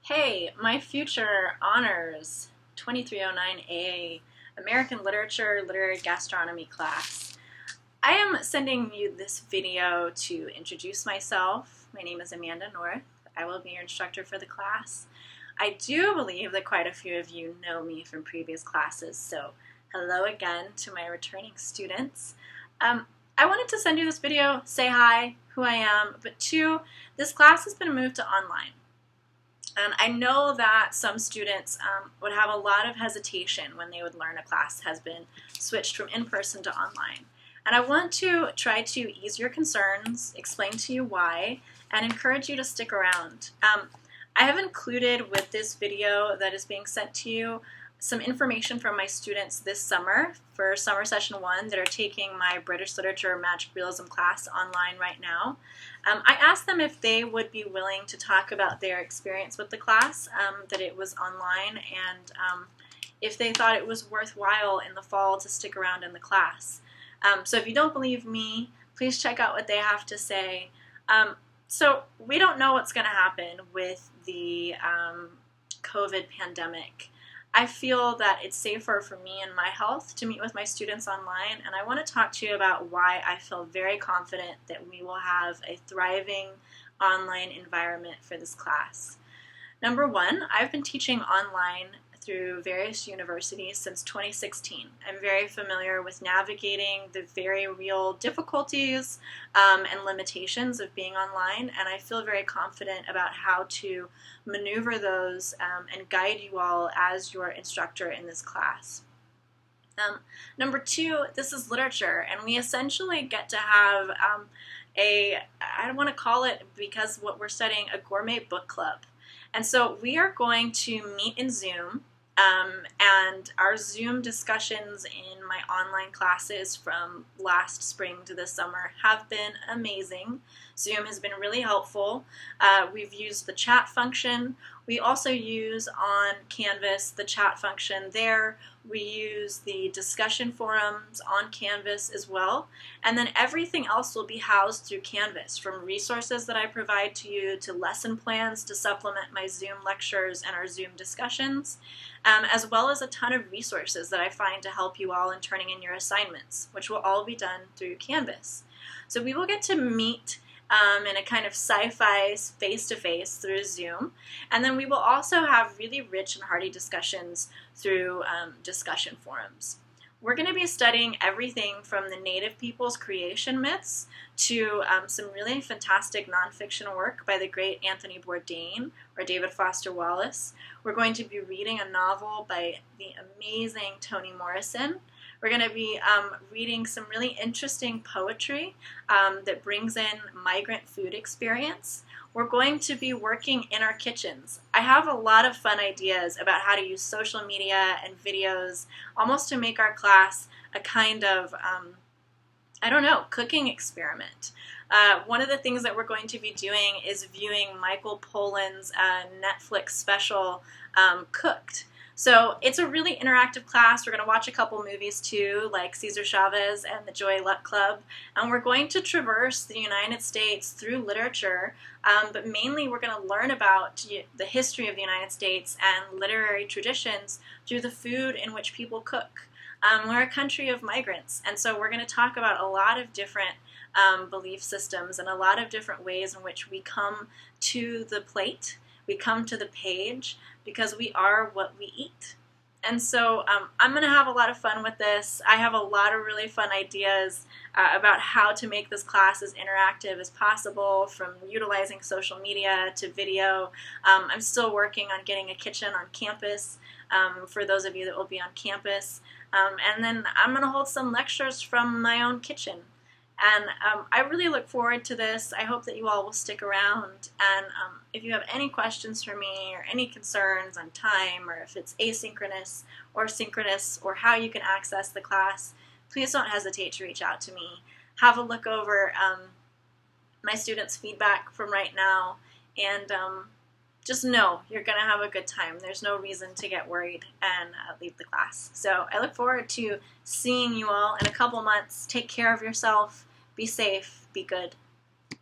Hey, my future honors 2309A American Literature Literary Gastronomy class. I am sending you this video to introduce myself. My name is Amanda North. I will be your instructor for the class. I do believe that quite a few of you know me from previous classes, so hello again to my returning students. I wanted to send you this video, say hi, who I am, but two, this class has been moved to online. And I know that some students would have a lot of hesitation when they would learn a class has been switched from in-person to online. And I want to try to ease your concerns, explain to you why, and encourage you to stick around. I have included with this video that is being sent to you some information from my students this summer for summer session 1 that are taking my British Literature Magic Realism class online right now. I asked them if they would be willing to talk about their experience with the class, that it was online, and if they thought it was worthwhile in the fall to stick around in the class. So if you don't believe me, please check out what they have to say. So we don't know what's going to happen with the COVID pandemic. I feel that it's safer for me and my health to meet with my students online, and I want to talk to you about why I feel very confident that we will have a thriving online environment for this class. Number one, I've been teaching online through various universities since 2016. I'm very familiar with navigating the very real difficulties and limitations of being online, and I feel very confident about how to maneuver those and guide you all as your instructor in this class. Number two, this is literature, and we essentially get to have I don't want to call it, because what we're studying, a gourmet book club. And so we are going to meet in Zoom, and our Zoom discussions in my online classes from last spring to this summer have been amazing. Zoom has been really helpful. We've used the chat function. We also use on Canvas the chat function there. We use the discussion forums on Canvas as well. And then everything else will be housed through Canvas, from resources that I provide to you to lesson plans to supplement my Zoom lectures and our Zoom discussions, as well as a ton of resources that I find to help you all in turning in your assignments, which will all be done through Canvas. So we will get to meet in a kind of sci-fi face-to-face through Zoom. And then we will also have really rich and hearty discussions through discussion forums. We're going to be studying everything from the native people's creation myths to some really fantastic nonfiction work by the great Anthony Bourdain or David Foster Wallace. We're going to be reading a novel by the amazing Toni Morrison. We're going to be reading some really interesting poetry that brings in migrant food experience. We're going to be working in our kitchens. I have a lot of fun ideas about how to use social media and videos almost to make our class a kind of, cooking experiment. One of the things that we're going to be doing is viewing Michael Pollan's Netflix special, Cooked. So it's a really interactive class. We're going to watch a couple movies too, like Cesar Chavez and the Joy Luck Club. And we're going to traverse the United States through literature, but mainly we're going to learn about the history of the United States and literary traditions through the food in which people cook. We're a country of migrants, and so we're going to talk about a lot of different belief systems and a lot of different ways in which we come to the plate. We come to the page because we are what we eat. And so I'm going to have a lot of fun with this. I have a lot of really fun ideas about how to make this class as interactive as possible, from utilizing social media to video. I'm still working on getting a kitchen on campus for those of you that will be on campus. And then I'm going to hold some lectures from my own kitchen. And I really look forward to this. I hope that you all will stick around. And if you have any questions for me or any concerns on time, or if it's asynchronous or synchronous, or how you can access the class, please don't hesitate to reach out to me. Have a look over my students' feedback from right now, and just know you're going to have a good time. There's no reason to get worried and leave the class. So I look forward to seeing you all in a couple months. Take care of yourself. Be safe. Be good.